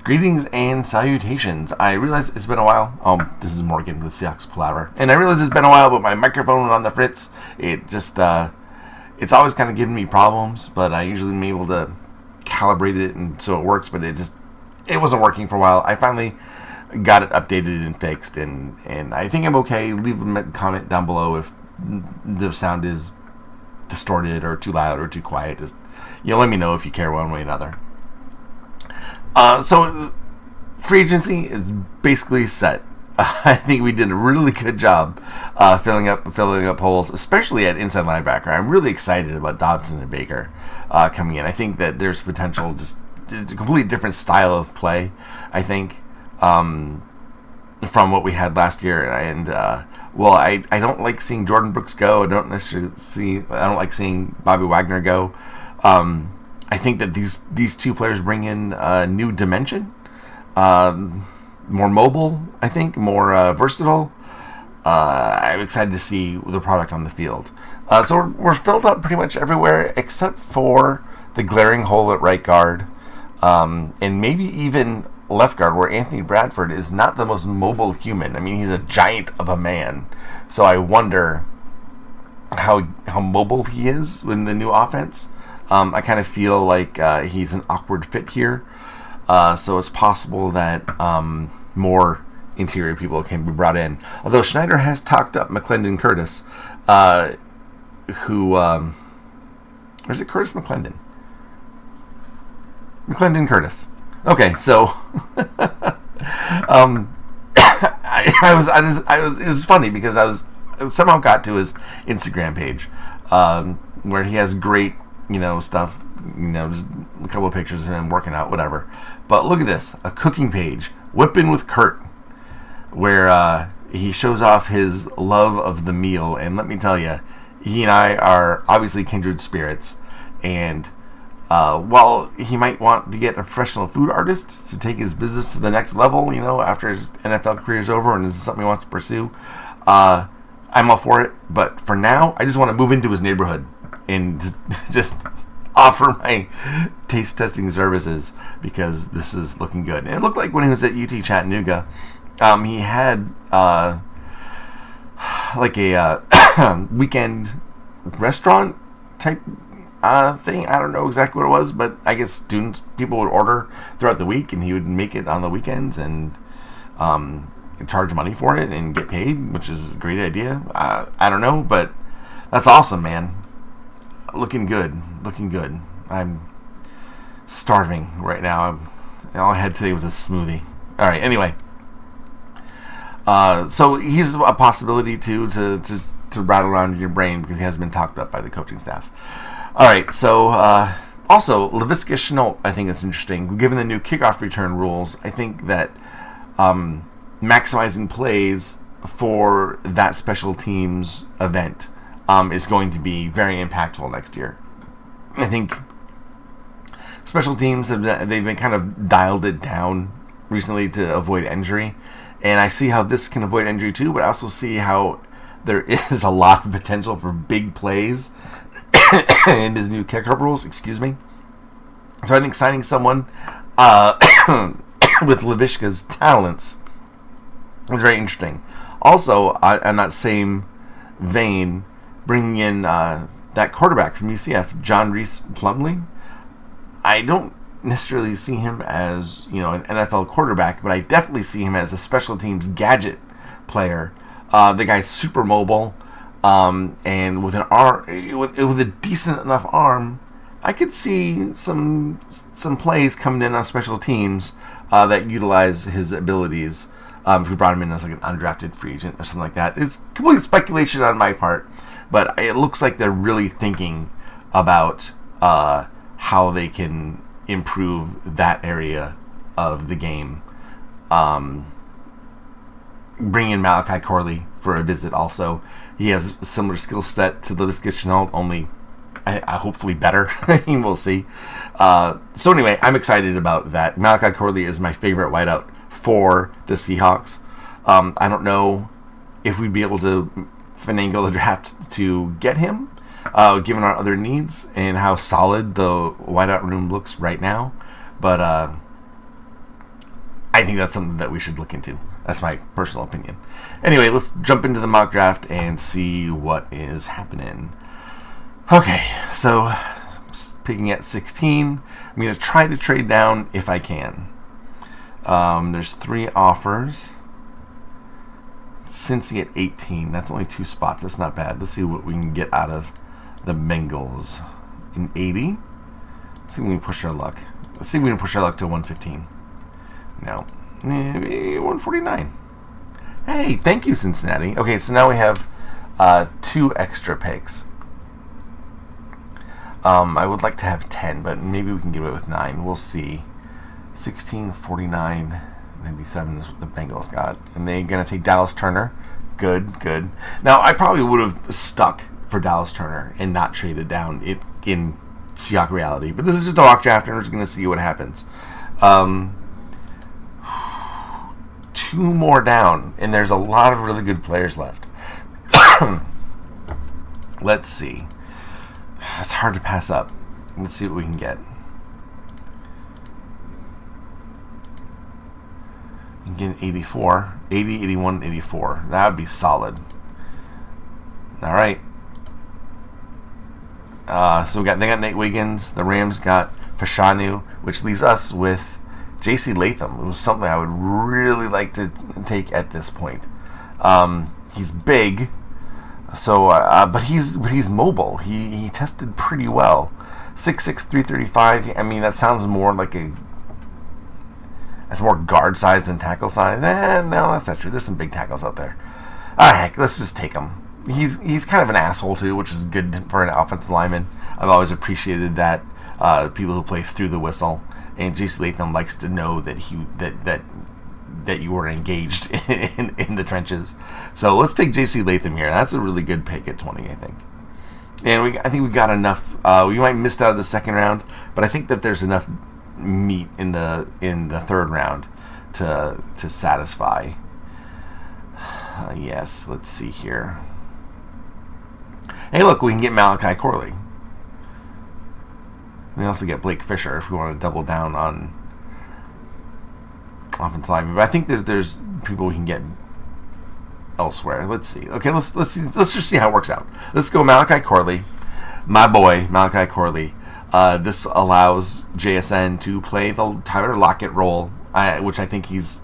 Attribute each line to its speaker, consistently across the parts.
Speaker 1: Greetings and salutations. I realize it's been a while. This is Morgan with Seahawk Palaver. And I realize it's been a while, but my microphone went on the fritz. It just, it's always kind of giving me problems, but I usually am able to calibrate it and so it works, but it wasn't working for a while. I finally got it updated and fixed, and I think I'm okay. Leave a comment down below if the sound is distorted or too loud or too quiet. Just, let me know if you care one way or another. So free agency is basically set. I think we did a really good job filling up holes, especially at inside linebacker. I'm really excited about Dodson and Baker coming in. I think that there's potential, just a completely different style of play, I think, from what we had last year. And I don't like seeing Jordan Brooks go. I don't like seeing Bobby Wagner go. I think that these two players bring in a new dimension, more mobile, I think, more versatile. I'm excited to see the product on the field. So we're filled up pretty much everywhere except for the glaring hole at right guard, and maybe even left guard, where Anthony Bradford is not the most mobile human. I mean, he's a giant of a man. So I wonder how mobile he is in the new offense. I kind of feel like he's an awkward fit here. So it's possible that more interior people can be brought in. Although Schneider has talked up McClendon Curtis, who... or is it Curtis McClendon? McClendon Curtis. Okay, so... it was funny because I somehow got to his Instagram page, where he has great... stuff, just a couple of pictures of him working out, whatever. But look at this, a cooking page, Whippin' with Kurt, where he shows off his love of the meal. And let me tell you, he and I are obviously kindred spirits. And while he might want to get a professional food artist to take his business to the next level, after his NFL career is over and this is something he wants to pursue, I'm all for it. But for now, I just want to move into his neighborhood and just offer my taste testing services, because this is looking good. And it looked like when he was at UT Chattanooga, he had like a weekend restaurant type thing. I don't know exactly what it was, but I guess people would order throughout the week, and he would make it on the weekends and charge money for it and get paid, which is a great idea. I don't know, but that's awesome, man. Looking good. I'm starving right now. All I had today was a smoothie. All right, anyway. So he's a possibility to rattle around in your brain, because he has been talked up by the coaching staff. All right, so also Laviska Shenault, I think it's interesting. Given the new kickoff return rules, I think that maximizing plays for that special teams event is going to be very impactful next year. I think special teams they've been kind of dialed it down recently to avoid injury, and I see how this can avoid injury too. But I also see how there is a lot of potential for big plays in his new kickoff rules. Excuse me. So I think signing someone with Laviska's talents is very interesting. Also, on that same vein, bringing in that quarterback from UCF, John Reese Plumlee. I don't necessarily see him as an NFL quarterback, but I definitely see him as a special teams gadget player. The guy's super mobile, and with an arm, with a decent enough arm, I could see some plays coming in on special teams that utilize his abilities. If we brought him in as like an undrafted free agent or something like that, it's complete speculation on my part. But it looks like they're really thinking about how they can improve that area of the game. Bring in Malachi Corley for a visit also. He has a similar skill set to Laviska Shenault, only hopefully better. We'll see. So anyway, I'm excited about that. Malachi Corley is my favorite wideout for the Seahawks. I don't know if we'd be able to finagle the draft to get him, given our other needs and how solid the wideout room looks right now. But I think that's something that we should look into. That's my personal opinion. Anyway, let's jump into the mock draft and see what is happening. Okay, so picking at 16. I'm going to try to trade down if I can. There's 3 offers. Cincy at 18. That's only 2 spots. That's not bad. Let's see what we can get out of the Bengals. In 80. Let's see if we can push our luck. Let's see if we can push our luck to 115. No. Maybe 149. Hey, thank you, Cincinnati. Okay, so now we have 2 extra picks. I would like to have 10, but maybe we can get away with 9. We'll see. 16, 49, 97 is what the Bengals got. And they're going to take Dallas Turner. Good, good. Now, I probably would have stuck for Dallas Turner and not traded down in Seahawk reality. But this is just a mock draft, and we're just going to see what happens. 2 more down, and there's a lot of really good players left. Let's see. It's hard to pass up. Let's see what we can get. You can get 84, 80, 81, 84. That would be solid. All right. So they got Nate Wiggins. The Rams got Fashanu, which leaves us with J.C. Latham. It was something I would really like to take at this point. He's big, so but he's mobile. He tested pretty well. 6'6", 335. I mean, that sounds more like that's more guard size than tackle size. No, that's not true. There's some big tackles out there. Heck, let's just take him. He's kind of an asshole too, which is good for an offensive lineman. I've always appreciated that people who play through the whistle. And J.C. Latham likes to know that that you were engaged in the trenches. So let's take J.C. Latham here. That's a really good pick at 20, I think. And I think we got enough. We might missed out of the second round, but I think that there's enough meat in the third round to satisfy. Yes, let's see here. Hey, look, we can get Malachi Corley. We also get Blake Fisher if we want to double down on offensive linemen. But I think that there's people we can get elsewhere. Let's see. Okay, let's see. Let's just see how it works out. Let's go Malachi Corley, my boy Malachi Corley. This allows JSN to play the Tyler Lockett role, which I think he's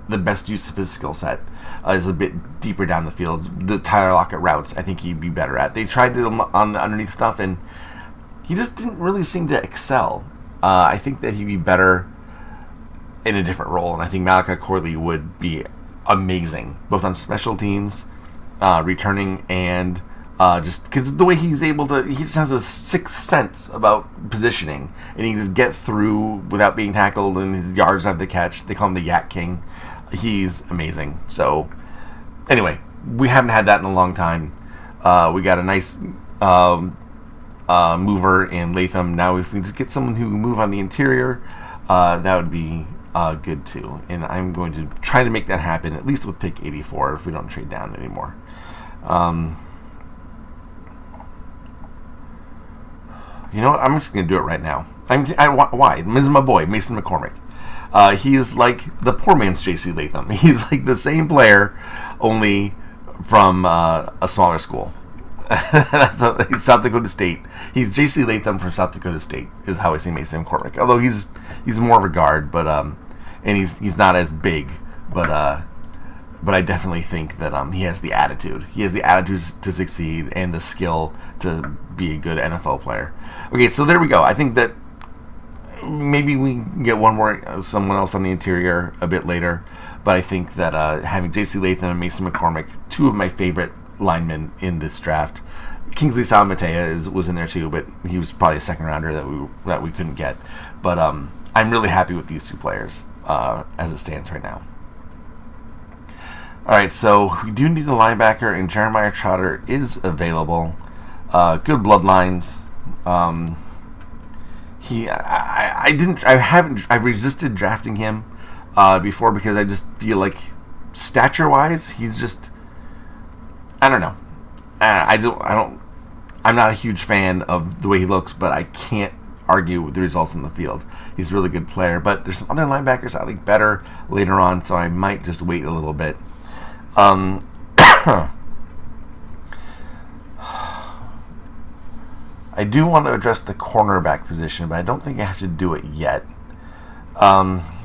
Speaker 1: the best use of his skill set. Is a bit deeper down the field. The Tyler Lockett routes, I think he'd be better at. They tried to on the underneath stuff, and he just didn't really seem to excel. I think that he'd be better in a different role, and I think Malachi Corley would be amazing, both on special teams, returning, and just because the way he's able to, he just has a sixth sense about positioning, and he can just get through without being tackled, and his yards have the catch. They call him the Yak King. He's amazing. So, anyway, we haven't had that in a long time. We got a nice mover in Latham. Now, if we just get someone who can move on the interior, that would be good too. And I'm going to try to make that happen, at least with pick 84, if we don't trade down anymore. You know what? I'm just going to do it right now. Why? This is my boy, Mason McCormick. He is like the poor man's J.C. Latham. He's like the same player, only from a smaller school. He's South Dakota State. He's J.C. Latham from South Dakota State, is how I see Mason McCormick. Although he's more of a guard, but and he's not as big, but I definitely think that he has the attitude. He has the attitude to succeed and the skill to be a good NFL player. Okay, so there we go. I think that maybe we can get someone else on the interior a bit later, but I think that having J.C. Latham and Mason McCormick, two of my favorite linemen in this draft. Kingsley Salamatea was in there too, but he was probably a second rounder that we couldn't get. But I'm really happy with these two players as it stands right now. All right, so we do need a linebacker, and Jeremiah Trotter is available. Good bloodlines. I resisted drafting him before because I just feel like stature-wise, he's just, I don't know. I'm not a huge fan of the way he looks, but I can't argue with the results in the field. He's a really good player, but there's some other linebackers I like better later on, so I might just wait a little bit. I do want to address the cornerback position, but I don't think I have to do it yet.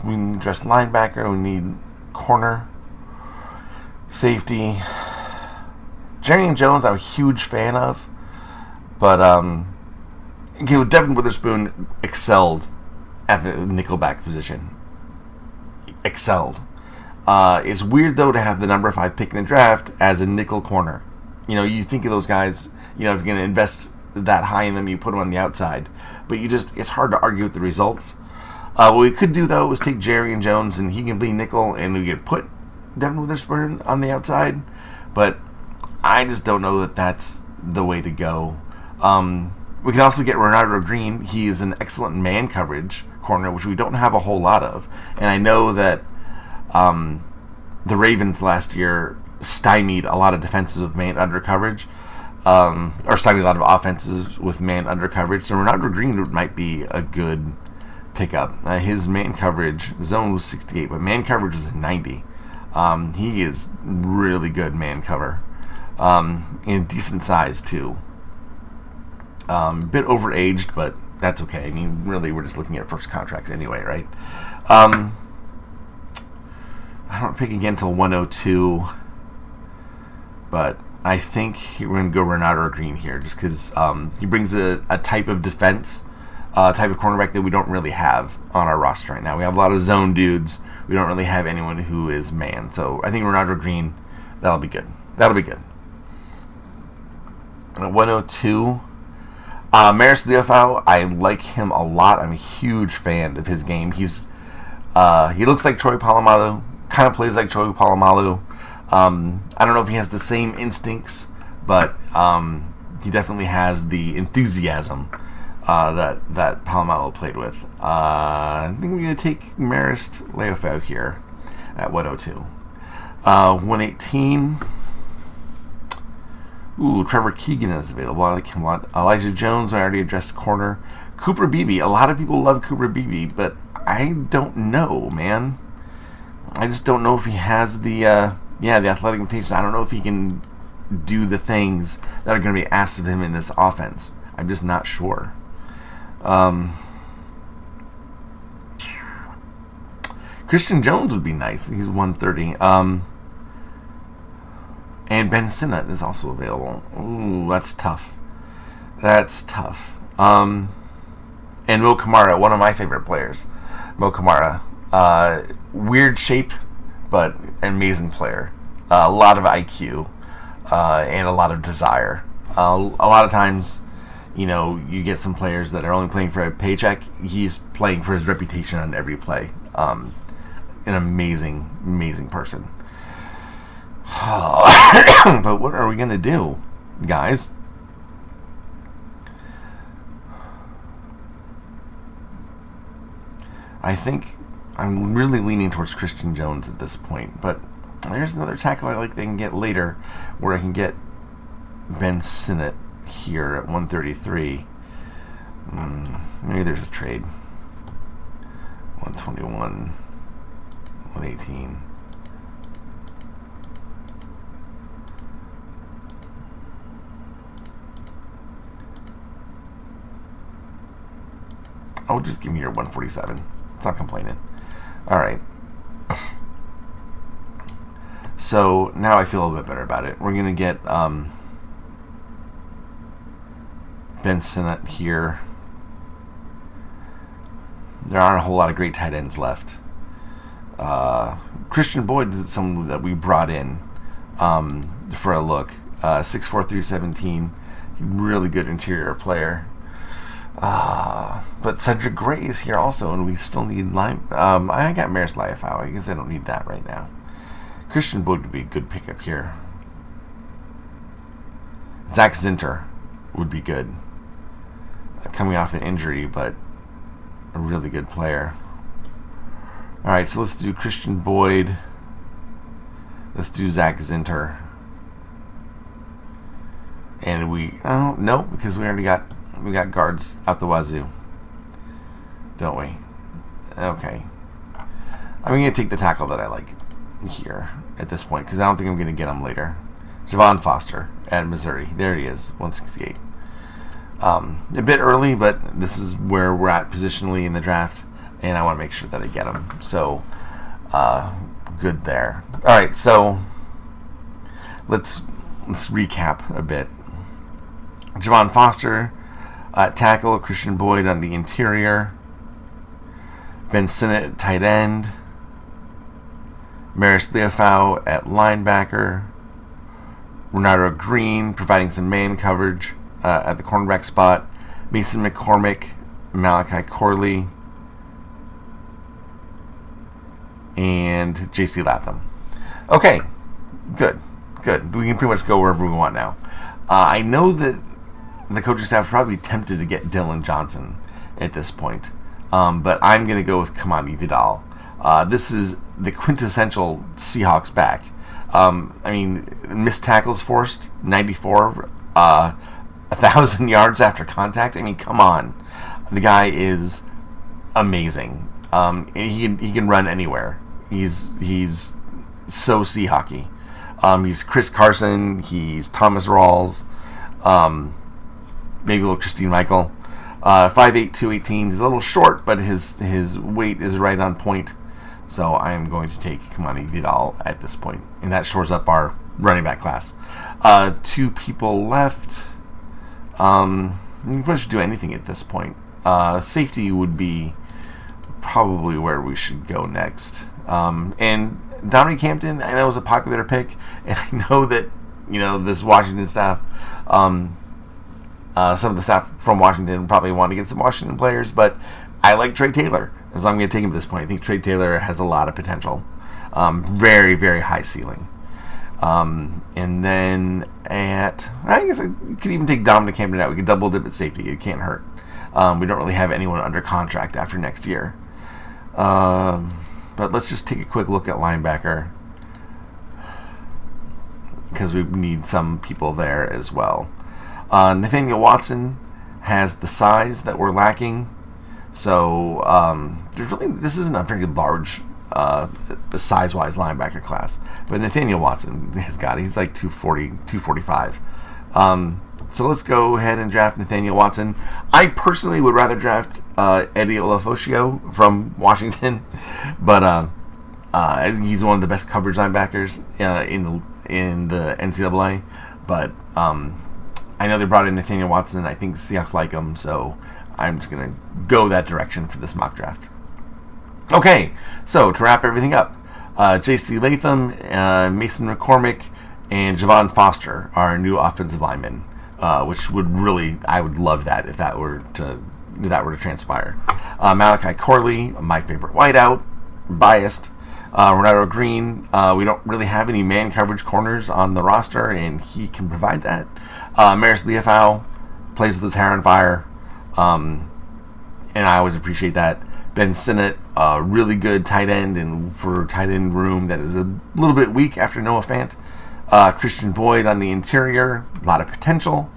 Speaker 1: We need to address linebacker. We need corner, safety. Jerry Jones, I'm a huge fan of, but Devin Witherspoon excelled at the nickelback position. Excelled. It's weird though to have the number 5 pick in the draft as a nickel corner. You think of those guys. If you're going to invest that high in them, you put them on the outside. But it's hard to argue with the results. What we could do though is take Jerry Jones and he can be nickel, and we can put Devin Witherspoon on the outside. But I just don't know that that's the way to go. We can also get Renardo Green. He is an excellent man coverage corner, which we don't have a whole lot of. And I know that the Ravens last year stymied a lot of defenses with man under coverage, or stymied a lot of offenses with man under coverage. So Renardo Green might be a good pickup. His man coverage zone was 68, but man coverage is 90. He is really good man cover, and decent size too. Bit overaged, but that's okay. I mean, really, we're just looking at first contracts anyway, right? I don't pick again until 102, but I think we're going to go Renardo Green here, just because he brings a type of defense, type of cornerback that we don't really have on our roster right now. We have a lot of zone dudes. We don't really have anyone who is man. So I think Renardo Green, that'll be good. That'll be good. At 102, Maris Leofau, I like him a lot. I'm a huge fan of his game. He looks like Troy Polamalu, kind of plays like Troy Polamalu. I don't know if he has the same instincts, but he definitely has the enthusiasm that Polamalu played with. I think we're going to take Maris Leofau here at 102. 118. Ooh, Trevor Keegan is available. I like him a lot. Elijah Jones, I already addressed corner. Cooper Beebe. A lot of people love Cooper Beebe, but I don't know, man. I just don't know if he has the athletic limitations. I don't know if he can do the things that are going to be asked of him in this offense. I'm just not sure. Christian Jones would be nice. He's 130. And Ben Sinnott is also available. Ooh, that's tough. That's tough. And Mo Kamara, one of my favorite players. Mo Kamara. Weird shape, but an amazing player. A lot of IQ and a lot of desire. A lot of times, you get some players that are only playing for a paycheck. He's playing for his reputation on every play. An amazing, amazing person. But what are we going to do, guys? I think I'm really leaning towards Christian Jones at this point, but there's another tackle I like they can get later where I can get Ben Sinnott here at 133. Maybe there's a trade. 121, 118. Oh, just give me your 147. It's not complaining. All right. So now I feel a little bit better about it. We're going to get Ben Sinnott here. There aren't a whole lot of great tight ends left. Christian Boyd is someone that we brought in for a look. 6'4", 317. Really good interior player. But Cedric Gray is here also, and we still need line. I got Maris Leofau. I guess I don't need that right now. Christian Boyd would be a good pickup here. Zach Zinter would be good. Coming off an injury, but a really good player. Alright, so let's do Christian Boyd. Let's do Zach Zinter. And no, because we got guards out the wazoo. don't we? Okay. I'm going to take the tackle that I like here at this point because I don't think I'm going to get him later. Javon Foster at Missouri. There he is, 168. A bit early, but this is where we're at positionally in the draft, and I want to make sure that I get him. So, good there. All right, so let's recap a bit. Javon Foster at tackle, Christian Boyd on the interior, Ben Sinnott at tight end, Maris Leofau at linebacker, Renardo Green providing some man coverage at the cornerback spot, Mason McCormick, Malachi Corley, and J.C. Latham. Okay, good. We can pretty much go wherever we want now. I know that the coaching staff is probably tempted to get Dylan Johnson at this point, but I'm going to go with Kamani Vidal. This is the quintessential Seahawks back. I mean, missed tackles forced, 94, 1,000 yards after contact. I mean, come on. The guy is amazing. He can run anywhere. He's so Seahawky. He's Chris Carson. He's Thomas Rawls. Maybe a little Christine Michael. 5'8", 218. He's a little short, but his weight is right on point. So I am going to take Kamani Vidal at this point, and that shores up our running back class. 2 people left. You can pretty much do anything at this point. Safety would be probably where we should go next. And Dominique Hampton, I know, is a popular pick, and I know that this Washington staff, some of the staff from Washington probably want to get some Washington players, but I like Trey Taylor. So I'm going to take him at this point. I think Trey Taylor has a lot of potential. Very, very high ceiling. And then I guess I could even take Dominic Hampton out. We could double dip at safety. It can't hurt. We don't really have anyone under contract after next year. But let's just take a quick look at linebacker, because we need some people there as well. Nathaniel Watson has the size that we're lacking. So this isn't a very large size-wise linebacker class, but Nathaniel Watson has got it. He's like 240, 245. So let's go ahead and draft Nathaniel Watson. I personally would rather draft Eddie Olafoshio from Washington, but he's one of the best coverage linebackers in the NCAA. But I know they brought in Nathaniel Watson. I think the Seahawks like him, so I'm just going to go that direction for this mock draft. Okay, so to wrap everything up, J.C. Latham, Mason McCormick, and Javon Foster are our new offensive linemen, which I would love that if that were to transpire. Malachi Corley, my favorite wideout, biased. Renardo Green, we don't really have any man coverage corners on the roster, and he can provide that. Maris Leofau plays with his hair on fire. And I always appreciate that. Ben Sinnott, really good tight end, and for tight end room that is a little bit weak after Noah Fant. Christian Boyd on the interior, a lot of potential.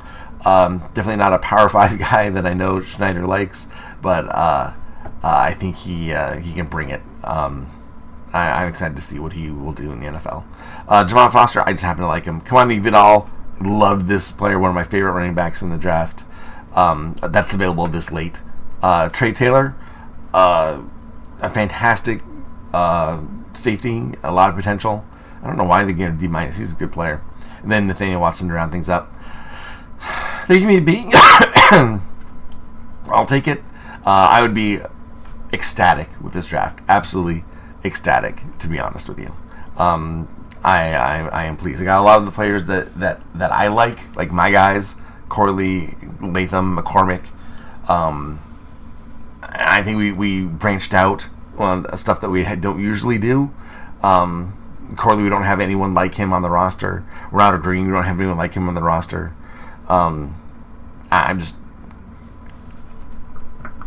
Speaker 1: Definitely not a Power 5 guy that I know Schneider likes, but I think he can bring it. I'm excited to see what he will do in the NFL. Javon Foster, I just happen to like him. Kamani Vidal, love this player, one of my favorite running backs in the draft. That's available this late. Trey Taylor, a fantastic safety, a lot of potential. I don't know why they gave him D-. He's a good player. And then Nathaniel Watson to round things up. They give me a B. I'll take it. I would be ecstatic with this draft. Absolutely ecstatic, to be honest with you. I am pleased. I got a lot of the players that I like my guys, Corley, Latham, McCormick. I think we branched out on stuff that we don't usually do. Corley, we don't have anyone like him on the roster. Renardo Green, we don't have anyone like him on the roster.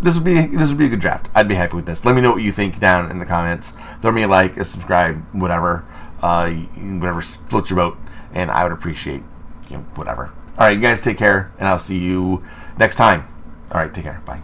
Speaker 1: This would be a good draft. I'd be happy with this. Let me know what you think down in the comments. Throw me a like, a subscribe, whatever floats your boat, and I would appreciate whatever. All right, you guys take care, and I'll see you next time. All right, take care. Bye.